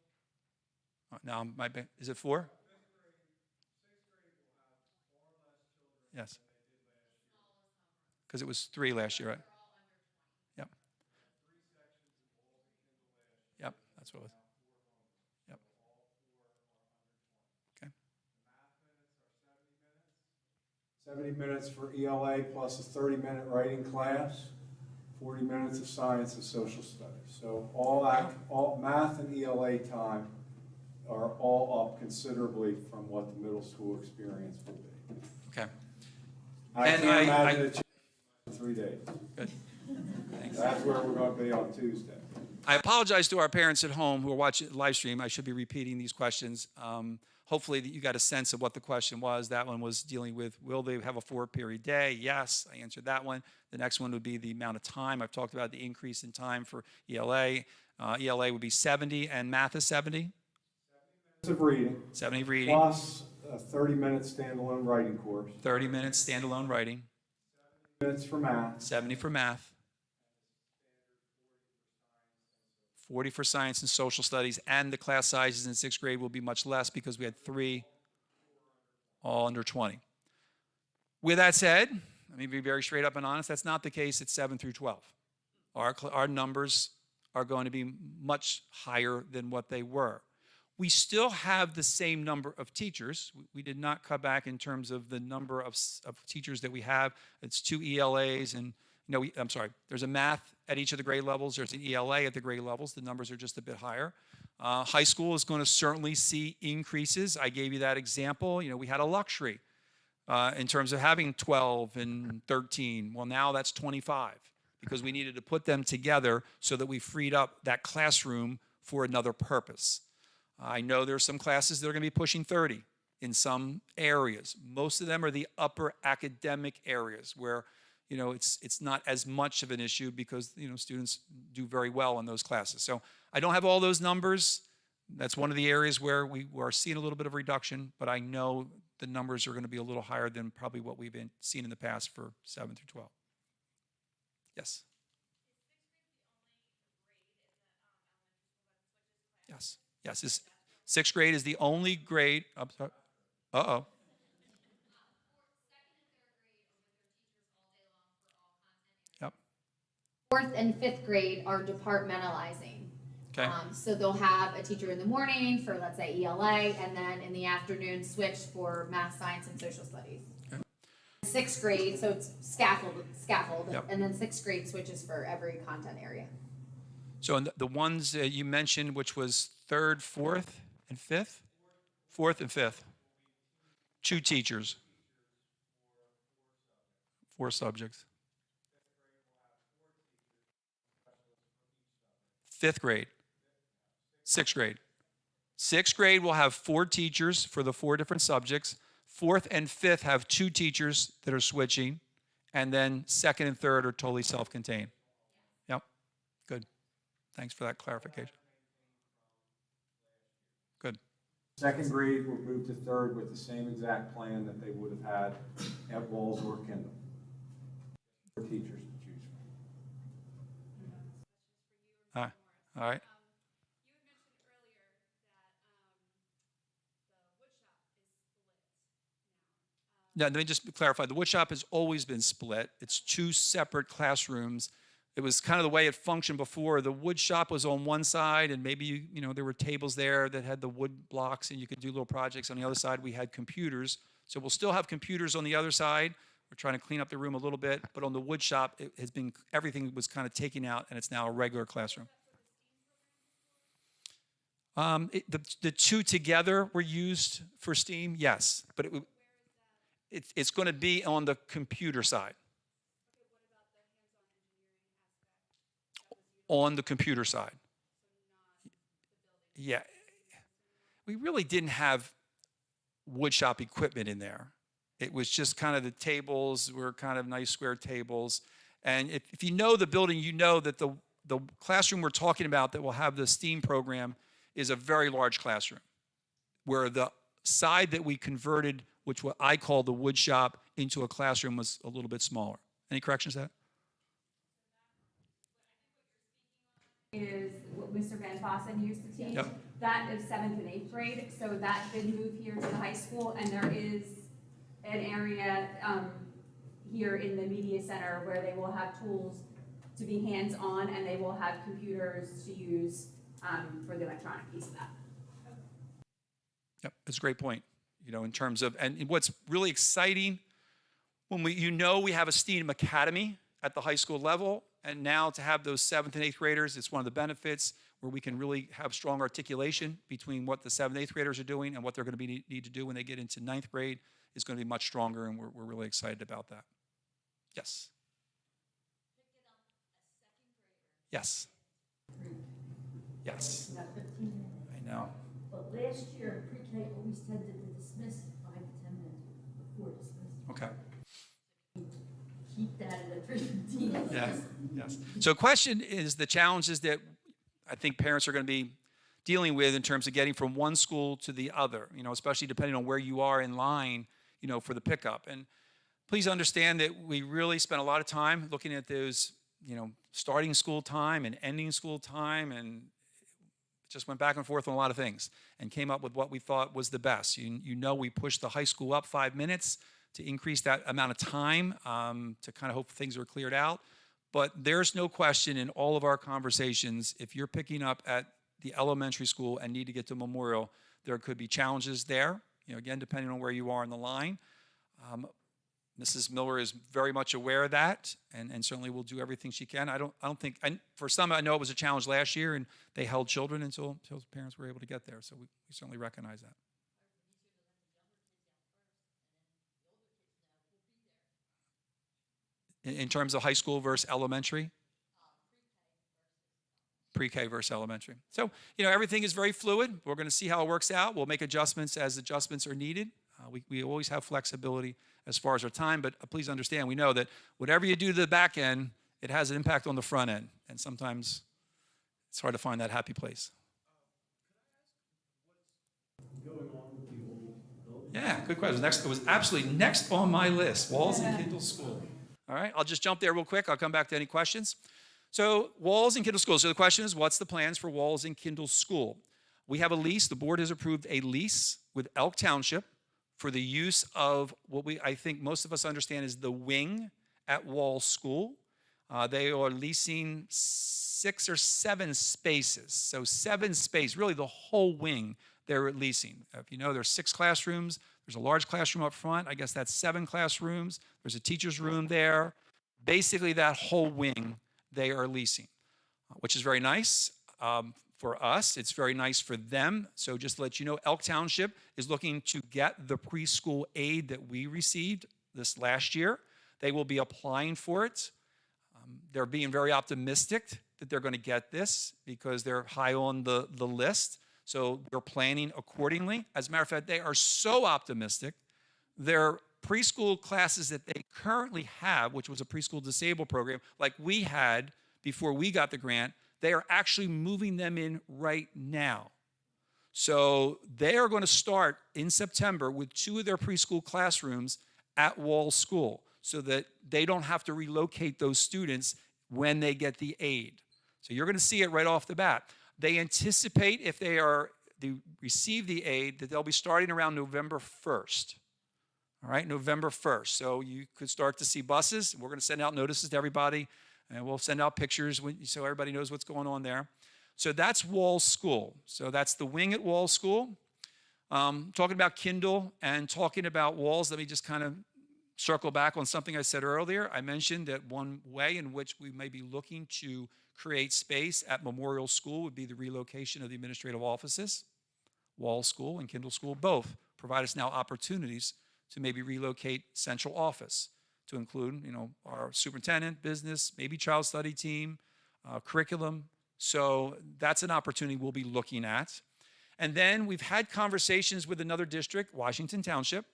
now, is it 4? Yes. Because it was 3 last year, right? Yep. Yep, that's what it was. Yep. Okay. 70 minutes for ELA plus a 30-minute writing class, 40 minutes of science and social studies. So all math and ELA time are all up considerably from what the middle school experience will be. Okay. I And can't imagine it in 3 days. Good. Thanks. That's where we're going to be on Tuesday. I apologize to our parents at home who are watching the live stream. I should be repeating these questions. Hopefully you got a sense of what the question was. That one was dealing with, will they have a 4-period day? Yes, I answered that one. The next one would be the amount of time. I've talked about the increase in time for ELA. ELA would be 70 and math is 70? 70 minutes of reading. 70 reading. Plus a 30-minute standalone writing course. 30 minutes standalone writing. 70 minutes for math. 70 for math. 40 for science and social studies, and the class sizes in sixth grade will be much less because we had 3 all under 20. With that said, let me be very straight up and honest, that's not the case at 7 through 12. Our numbers are going to be much higher than what they were. We still have the same number of teachers. We did not cut back in terms of the number of teachers that we have. It's 2 ELAs and there's a math at each of the grade levels. There's an ELA at the grade levels. The numbers are just a bit higher. High school is going to certainly see increases. I gave you that example. We had a luxury in terms of having 12 and 13. Well, now that's 25 because we needed to put them together so that we freed up that classroom for another purpose. I know there's some classes that are going to be pushing 30 in some areas. Most of them are the upper academic areas where it's not as much of an issue because, students do very well in those classes. So I don't have all those numbers. That's one of the areas where we are seeing a little bit of reduction, but I know the numbers are going to be a little higher than probably what we've been seeing in the past for 7 through 12. Yes. Yes. Yes. Sixth grade is the only grade. Uh-oh. Fourth and fifth grade are departmentalizing. Okay. So they'll have a teacher in the morning for, let's say, ELA, and then in the afternoon switch for math, science, and social studies. Okay. Sixth grade, so it's scaffold, Yep. and then sixth grade switches for every content area. So in the ones you mentioned, which was third, fourth, and fifth? Fourth and fifth. 2 teachers. 4 subjects. Fifth grade. Sixth grade. Sixth grade will have 4 teachers for the 4 different subjects. Fourth and fifth have 2 teachers that are switching. And then second and third are totally self-contained. Yep. Good. Thanks for that clarification. Good. Second grade will move to third with the same exact plan that they would have had at Walls or Kendall. 4 teachers to choose from. All right. Now, let me just clarify. The woodshop has always been split. It's 2 separate classrooms. It was kind of the way it functioned before. The woodshop was on one side, and maybe there were tables there that had the wood blocks, and you could do little projects. On the other side, we had computers. So we'll still have computers on the other side. We're trying to clean up the room a little bit, but on the woodshop, everything was kind of taken out, and it's now a regular classroom. The 2 together were used for STEAM, yes, but it's going to be on the computer side. On the computer side. Yeah. We really didn't have woodshop equipment in there. It was just kind of the tables were kind of nice square tables. And if you know the building, you know that the classroom we're talking about that will have the STEAM program is a very large classroom, where the side that we converted which what I call the wood shop, into a classroom was a little bit smaller. Any corrections to that? Is what Mr. Van Fossen used to teach. Yep. That is 7th and 8th grade, so that did move here to the high school, and there is an area here in the media center where they will have tools to be hands-on, and they will have computers to use for the electronic piece of that. Yep, that's a great point. You know, in terms of, and what's really exciting when we have a STEAM academy at the high school level, and now to have those 7th and 8th graders, it's one of the benefits where we can really have strong articulation between what the 7th and 8th graders are doing and what they're going to need to do when they get into 9th grade is going to be much stronger, and we're really excited about that. Yes. Yes. Yes. Not 15 minutes. I know. But last year, pre-K always tended to dismiss 5 to 10 minutes before dismissal. Okay. Keep that at 15 minutes. Yes, yes. So question is the challenges that I think parents are going to be dealing with in terms of getting from one school to the other, you know, especially depending on where you are in line, you know, for the pickup. And please understand that we really spent a lot of time looking at those, you know, starting school time and ending school time, and just went back and forth on a lot of things and came up with what we thought was the best. You know, we pushed the high school up 5 minutes to increase that amount of time to kind of hope things are cleared out. But there's no question in all of our conversations, if you're picking up at the elementary school and need to get to Memorial, there could be challenges there, you know, again, depending on where you are in the line. Mrs. Miller is very much aware of that, and certainly will do everything she can. I don't think, for some, I know it was a challenge last year, and they held children until parents were able to get there, so we certainly recognize that. In terms of high school versus elementary? Pre-K versus elementary. So, you know, everything is very fluid. We're going to see how it works out. We'll make adjustments as adjustments are needed. We always have flexibility as far as our time, but please understand, we know that whatever you do to the back end, it has an impact on the front end, and sometimes it's hard to find that happy place. Yeah, good question. It was absolutely next on my list, Walls and Kindle School. All right, I'll just jump there real quick. I'll come back to any questions. So Walls and Kindle School. So the question is, what's the plans for Walls and Kindle School? We have a lease. The board has approved a lease with Elk Township for the use of what I think most of us understand is the wing at Walls School. They are leasing 6 or 7 spaces. So 7 spaces, really the whole wing they're leasing. If you know, there's 6 classrooms. There's a large classroom up front. I guess that's 7 classrooms. There's a teacher's room there. Basically, that whole wing they are leasing, which is very nice. For us, it's very nice for them. So just to let you know, Elk Township is looking to get the preschool aid that we received this last year. They will be applying for it. They're being very optimistic that they're going to get this because they're high on the list. So we're planning accordingly. As a matter of fact, they are so optimistic. Their preschool classes that they currently have, which was a preschool disabled program, like we had before we got the grant, they are actually moving them in right now. So they are going to start in September with 2 of their preschool classrooms at Walls School so that they don't have to relocate those students when they get the aid. So you're going to see it right off the bat. They anticipate if they receive the aid that they'll be starting around November 1st. All right, November 1st. So you could start to see buses. We're going to send out notices to everybody. And we'll send out pictures so everybody knows what's going on there. So that's Walls School. So that's the wing at Walls School. Talking about Kindle and talking about Walls, let me just kind of circle back on something I said earlier. I mentioned that one way in which we may be looking to create space at Memorial School would be the relocation of the administrative offices. Walls School and Kindle School both provide us now opportunities to maybe relocate central office, to include, you know, our superintendent, business, maybe child study team, curriculum. So that's an opportunity we'll be looking at. And then we've had conversations with another district, Washington Township.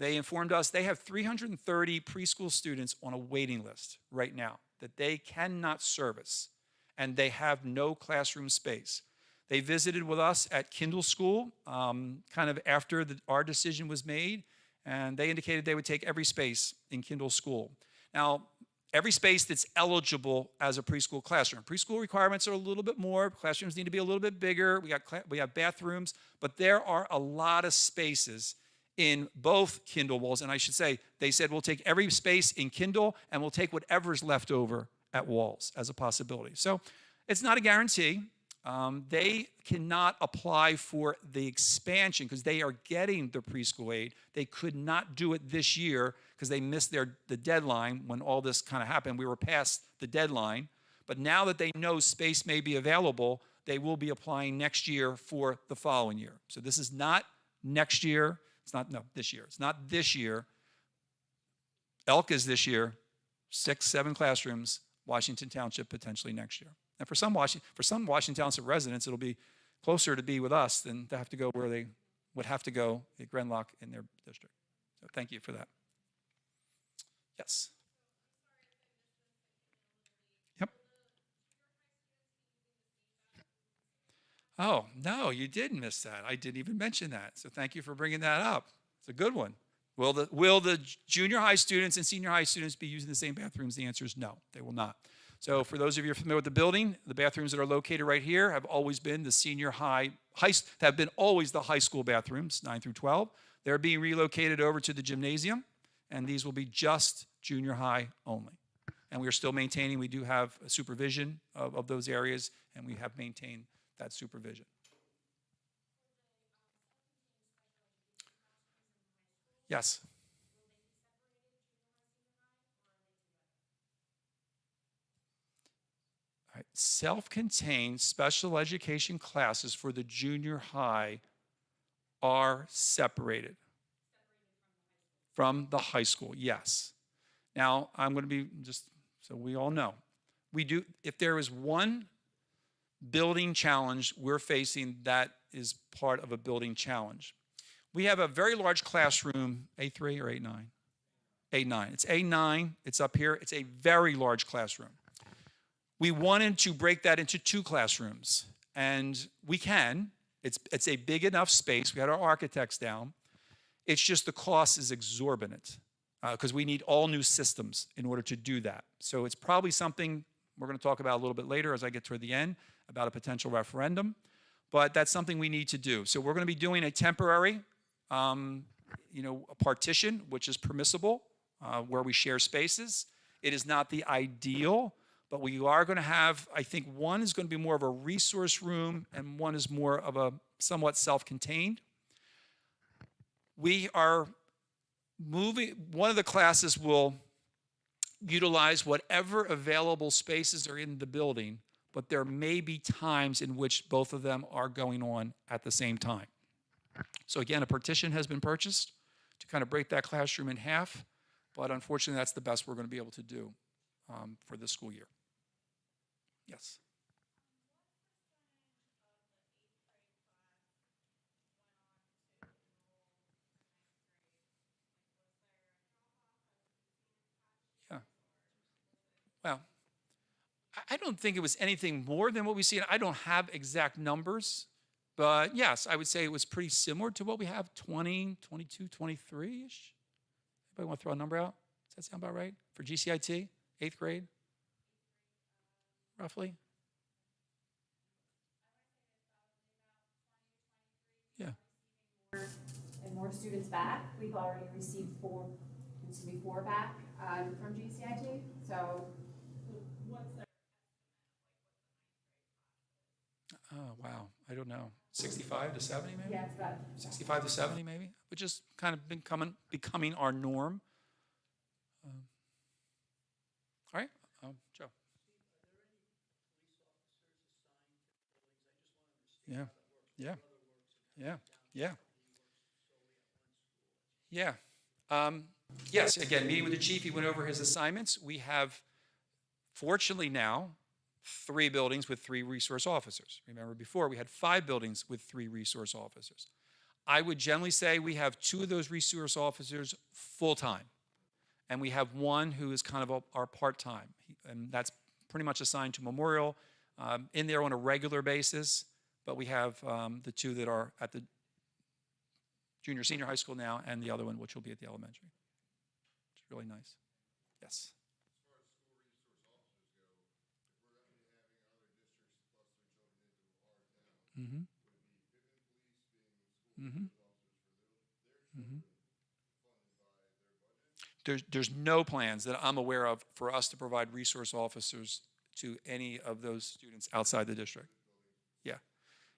They informed us they have 330 preschool students on a waiting list right now that they cannot service, and they have no classroom space. They visited with us at Kindle School kind of after our decision was made, and they indicated they would take every space in Kindle School. Now, every space that's eligible as a preschool classroom. Preschool requirements are a little bit more. Classrooms need to be a little bit bigger. We have bathrooms, but there are a lot of spaces in both Kindle walls. And I should say, they said we'll take every space in Kindle and we'll take whatever's left over at Walls as a possibility. So it's not a guarantee. They cannot apply for the expansion because they are getting the preschool aid. They could not do it this year because they missed the deadline when all this kind of happened. We were past the deadline. But now that they know space may be available, they will be applying next year for the following year. So this is not next year. This year. It's not this year. Elk is this year, 6, 7 classrooms, Washington Township potentially next year. And for some Washington Township residents, it'll be closer to be with us than to have to go where they would have to go at Grenlock in their district. So thank you for that. Yes. Yep. Oh, no, you did miss that. I didn't even mention that. So thank you for bringing that up. It's a good one. Will the junior high students and senior high students be using the same bathrooms? The answer is no, they will not. So for those of you who are familiar with the building, the bathrooms that are located right here have always been the senior high have been always the high school bathrooms, 9 through 12. They're being relocated over to the gymnasium, and these will be just junior high only. And we are still maintaining, we do have a supervision of those areas, and we have maintained that supervision. Yes. All right. Self-contained special education classes for the junior high are separated from the high school, yes. Now, I'm going to be, just so we all know, if there is one building challenge we're facing, that is part of a building challenge. We have a very large classroom, A3 or A9? A9. It's A9. It's up here. It's a very large classroom. We wanted to break that into 2 classrooms, and we can. It's a big enough space. We had our architects down. It's just the cost is exorbitant because we need all new systems in order to do that. So it's probably something we're going to talk about a little bit later as I get toward the end about a potential referendum, but that's something we need to do. So we're going to be doing a temporary a partition, which is permissible, where we share spaces. It is not the ideal, but we are going to have, I think one is going to be more of a resource room and one is more of a somewhat self-contained. We are moving, one of the classes will utilize whatever available spaces are in the building, but there may be times in which both of them are going on at the same time. So again, a partition has been purchased to kind of break that classroom in half, but unfortunately that's the best we're going to be able to do for this school year. Yes. Yeah. Well, I don't think it was anything more than what we see. I don't have exact numbers. But yes, I would say it was pretty similar to what we have, 20, 22, 23-ish. Anybody want to throw a number out? Does that sound about right? For GCIT, 8th grade, roughly? Yeah. And more students back. We've already received 4 back from GCIT. So Oh, wow. I don't know. 65 to 70 maybe? yeah, it's about 65 to 70 maybe? Which has kind of becoming our norm. All right, Joe. Yeah. Yes, again, meeting with the chief, he went over his assignments. We have, fortunately now, 3 buildings with 3 resource officers. Remember before, we had 5 buildings with 3 resource officers. I would generally say we have 2 of those resource officers full-time, and we have 1 who is kind of our part-time, and that's pretty much assigned to Memorial, in there on a regular basis, but we have the 2 that are at the junior, senior high school now, and the other one, which will be at the elementary. It's really nice. Yes. Mm-hmm. Mm-hmm. Mm-hmm. There's no plans that I'm aware of for us to provide resource officers to any of those students outside the district. Yeah.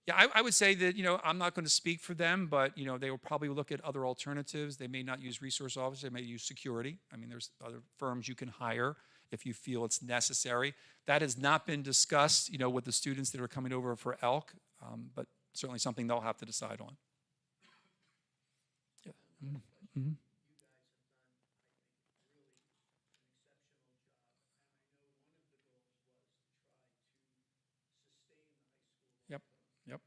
Yeah, I would say that, I'm not going to speak for them, but, they will probably look at other alternatives. They may not use resource officers. They may use security. I mean, there's other firms you can hire if you feel it's necessary. That has not been discussed, with the students that are coming over for ELK, but certainly something they'll have to decide on. Yeah. Mm-hmm. Mm-hmm. Yep. Yep.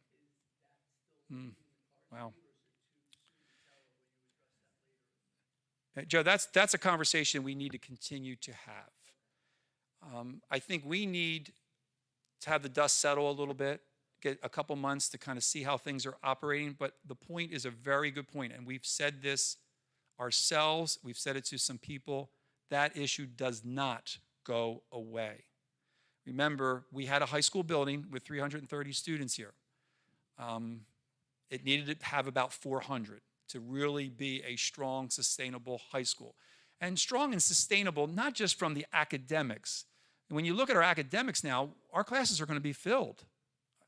Mm. Wow. Joe, that's a conversation we need to continue to have. I think we need to have the dust settle a little bit, get a couple months to kind of see how things are operating. But the point is a very good point, and we've said this ourselves. We've said it to some people. That issue does not go away. Remember, we had a high school building with 330 students here. It needed to have about 400 to really be a strong, sustainable high school. And strong and sustainable, not just from the academics. When you look at our academics now, our classes are going to be filled.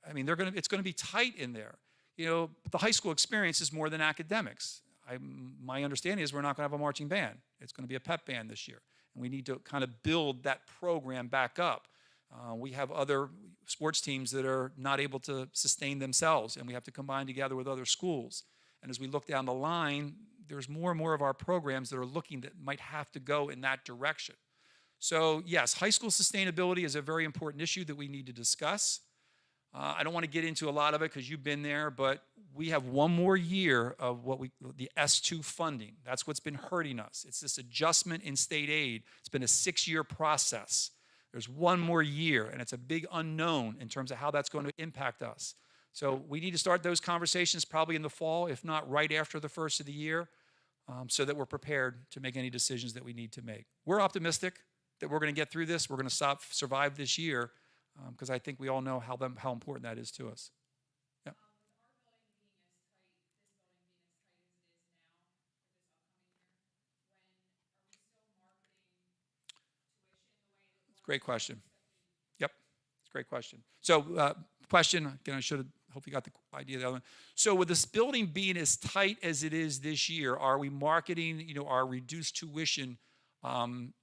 I mean, it's going to be tight in there. The high school experience is more than academics. My understanding is we're not going to have a marching band. It's going to be a pep band this year. And we need to kind of build that program back up. We have other sports teams that are not able to sustain themselves, and we have to combine together with other schools. And as we look down the line, there's more and more of our programs that are looking that might have to go in that direction. So yes, high school sustainability is a very important issue that we need to discuss. I don't want to get into a lot of it because you've been there, but we have one more year of the S2 funding. That's what's been hurting us. It's this adjustment in state aid. It's been a 6-year process. There's one more year, and it's a big unknown in terms of how that's going to impact us. So we need to start those conversations probably in the fall, if not right after the first of the year, so that we're prepared to make any decisions that we need to make. We're optimistic that we're going to get through this. We're going to survive this year because I think we all know how important that is to us. Yeah. Great question. Yep, it's a great question. So, question, again, hope you got the idea of the other one. So with this building being as tight as it is this year, are we marketing, our reduced tuition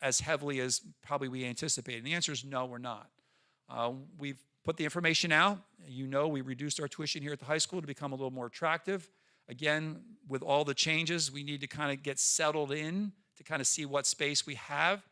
as heavily as probably we anticipated? And the answer is no, we're not. We've put the information out. We reduced our tuition here at the high school to become a little more attractive. Again, with all the changes, we need to kind of get settled in to kind of see what space we have.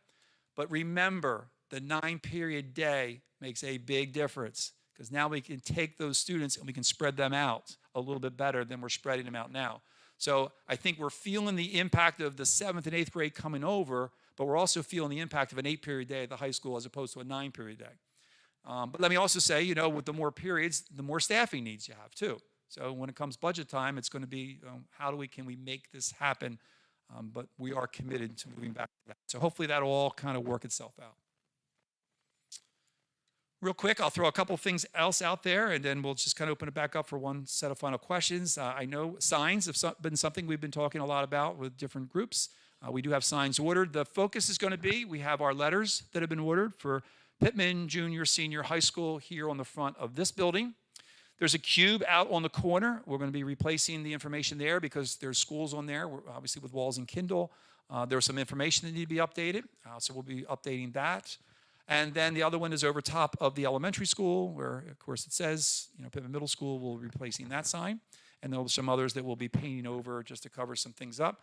But remember, the 9-period day makes a big difference because now we can take those students and we can spread them out a little bit better than we're spreading them out now. So I think we're feeling the impact of the 7th and 8th grade coming over, but we're also feeling the impact of an 8-period day at the high school as opposed to a 9-period day. But let me also say, with the more periods, the more staffing needs you have too. So when it comes budget time, it's going to be can we make this happen? But we are committed to moving back to that. So hopefully that'll all kind of work itself out. Real quick, I'll throw a couple things else out there, and then we'll just kind of open it back up for one set of final questions. I know signs have been something we've been talking a lot about with different groups. We do have signs ordered. The focus is going to be, we have our letters that have been ordered for Pittman Junior, Senior High School here on the front of this building. There's a cube out on the corner. We're going to be replacing the information there because there's schools on there, obviously with Walls and Kindle. There's some information that need to be updated, so we'll be updating that. And then the other one is over top of the elementary school where, of course, it says, Pittman Middle School, we'll be replacing that sign. And there'll be some others that we'll be painting over just to cover some things up.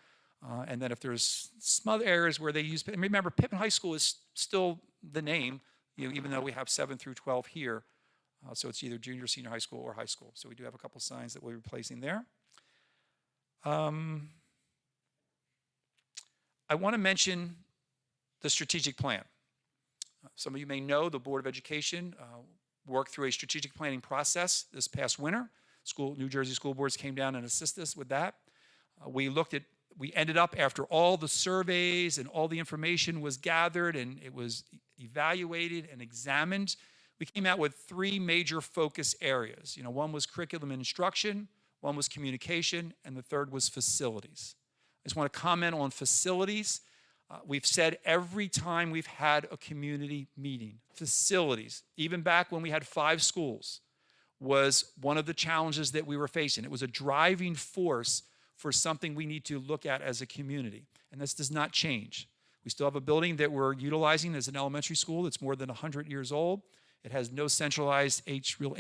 And then if there's some other areas where they use, and remember, Pittman High School is still the name, even though we have 7 through 12 here. So it's either junior, senior high school, or high school. So we do have a couple signs that we're replacing there. I want to mention the strategic plan. Some of you may know the Board of Education worked through a strategic planning process this past winter. New Jersey school boards came down and assisted us with that. We ended up, after all the surveys and all the information was gathered and it was evaluated and examined, we came out with 3 major focus areas. One was curriculum and instruction, one was communication, and the third was facilities. I just want to comment on facilities. We've said every time we've had a community meeting, facilities, even back when we had 5 schools, was one of the challenges that we were facing. It was a driving force for something we need to look at as a community, and this does not change. We still have a building that we're utilizing as an elementary school that's more than 100 years old. It has no centralized HVAC.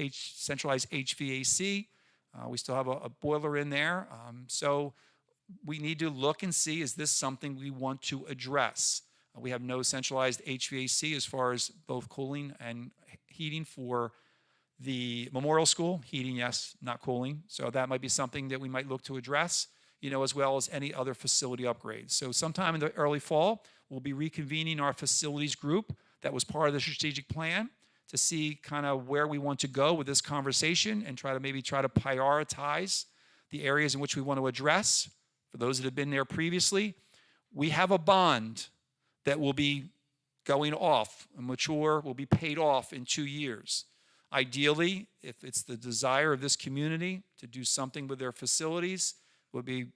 We still have a boiler in there. So we need to look and see, is this something we want to address? We have no centralized HVAC as far as both cooling and heating for the Memorial School. Heating, yes, not cooling. So that might be something that we might look to address, as well as any other facility upgrades. So sometime in the early fall, we'll be reconvening our facilities group that was part of the strategic plan to see kind of where we want to go with this conversation and try to prioritize the areas in which we want to address. For those that have been there previously, we have a bond that will be going off, will be paid off in 2 years. Ideally, if it's the desire of this community to do something with their facilities, would be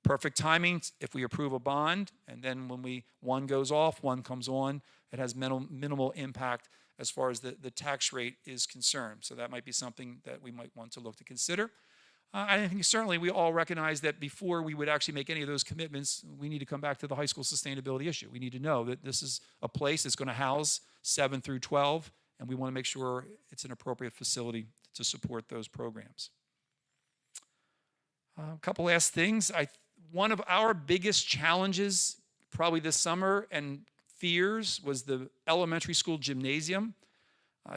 perfect timing if we approve a bond, and then when one goes off, one comes on, it has minimal impact as far as the tax rate is concerned. So that might be something that we might want to look to consider. I think certainly we all recognize that before we would actually make any of those commitments, we need to come back to the high school sustainability issue. We need to know that this is a place that's going to house 7 through 12, and we want to make sure it's an appropriate facility to support those programs. A couple last things. One of our biggest challenges probably this summer and fears was the elementary school gymnasium.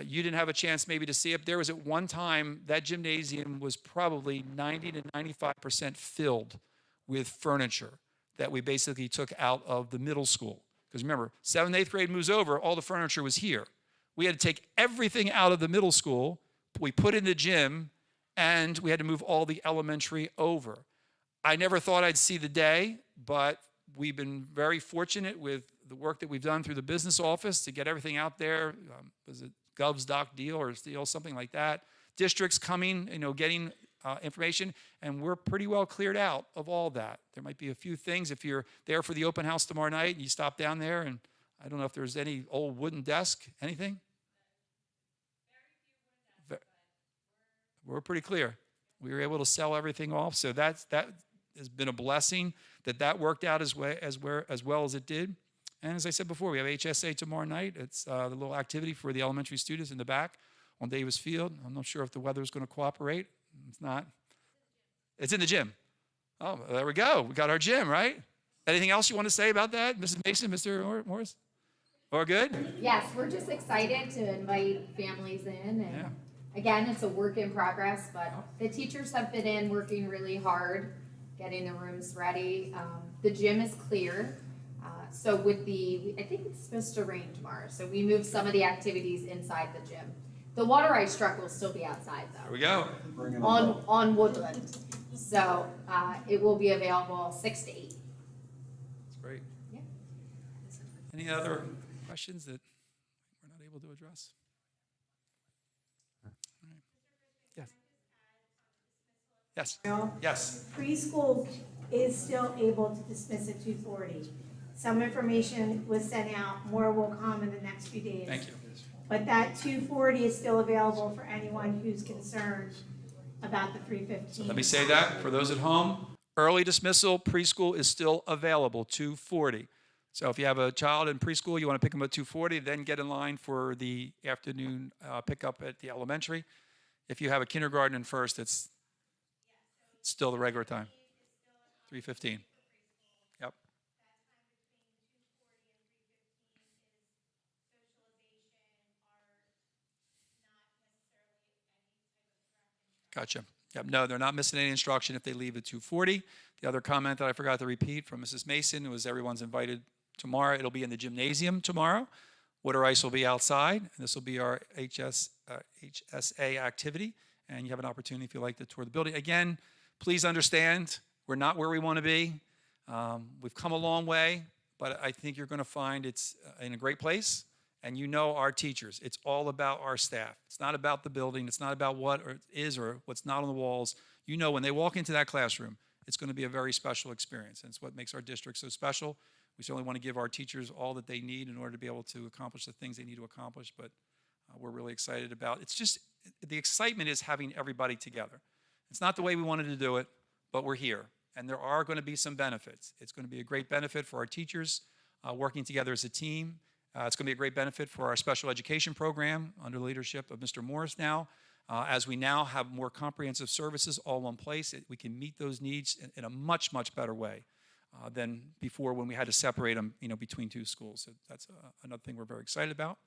You didn't have a chance maybe to see it. There was at one time that gymnasium was probably 90 to 95% filled with furniture that we basically took out of the middle school. Because remember, 7th, 8th grade moves over, all the furniture was here. We had to take everything out of the middle school, we put in the gym, and we had to move all the elementary over. I never thought I'd see the day, but we've been very fortunate with the work that we've done through the business office to get everything out there. Was it Gov's Doc deal or deal, something like that? Districts coming, getting information, and we're pretty well cleared out of all that. There might be a few things. If you're there for the open house tomorrow night and you stop down there, and I don't know if there's any old wooden desk, anything? We're pretty clear. We were able to sell everything off, so that has been a blessing that worked out as well as it did. And as I said before, we have HSA tomorrow night. It's the little activity for the elementary students in the back on Davis Field. I'm not sure if the weather's going to cooperate. It's not. It's in the gym. Oh, there we go. We got our gym, right? Anything else you want to say about that, Mrs. Mason, Mr. Morris? Or good? Yes, we're just excited to invite families in, and Yeah. again, it's a work in progress, but the teachers have been in working really hard, getting the rooms ready. The gym is clear. So I think it's supposed to rain tomorrow, so we moved some of the activities inside the gym. The water ice truck will still be outside There though, we go. Bring it on Woodland. So, it will be available 6 to 8. That's great. Yeah. Any other questions that we're not able to address? All right. Yes. Yes. Yes. Preschool is still able to dismiss at 2:40. Some information was sent out, more will come in the next few days. Thank you. But that 2:40 is still available for anyone who's concerned about the 3:15. Let me say that for those at home. Early dismissal, preschool is still available, 2:40. So if you have a child in preschool, you want to pick them at 2:40, then get in line for the afternoon pickup at the elementary. If you have a kindergarten and first, it's still the regular time, 3:15. Yep. Gotcha. Yep. No, they're not missing any instruction if they leave at 2:40. The other comment that I forgot to repeat from Mrs. Mason was everyone's invited tomorrow. It'll be in the gymnasium tomorrow. Water ice will be outside, and this will be our HSA activity. And you have an opportunity if you like to tour the building. Again, please understand We're not where we want to be. We've come a long way, but I think you're going to find it's in a great place. And you know our teachers. It's all about our staff. It's not about the building. It's not about what is or what's not on the walls. You know when they walk into that classroom, it's going to be a very special experience. And it's what makes our district so special. We certainly want to give our teachers all that they need in order to be able to accomplish the things they need to accomplish. But we're really excited about it. It's just the excitement is having everybody together. It's not the way we wanted to do it, but we're here. And there are going to be some benefits. It's going to be a great benefit for our teachers working together as a team. It's going to be a great benefit for our special education program under the leadership of Mr. Morris now. As we now have more comprehensive services all in one place, we can meet those needs in a much, much better way than before when we had to separate them, between two schools. So that's another thing we're very excited about.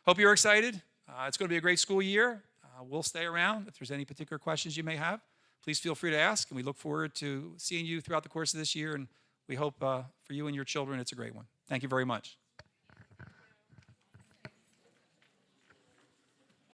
Hope you're excited. It's going to be a great school year. We'll stay around. If there's any particular questions you may have, please feel free to ask. And we look forward to seeing you throughout the course of this year. And we hope for you and your children it's a great one. Thank you very much.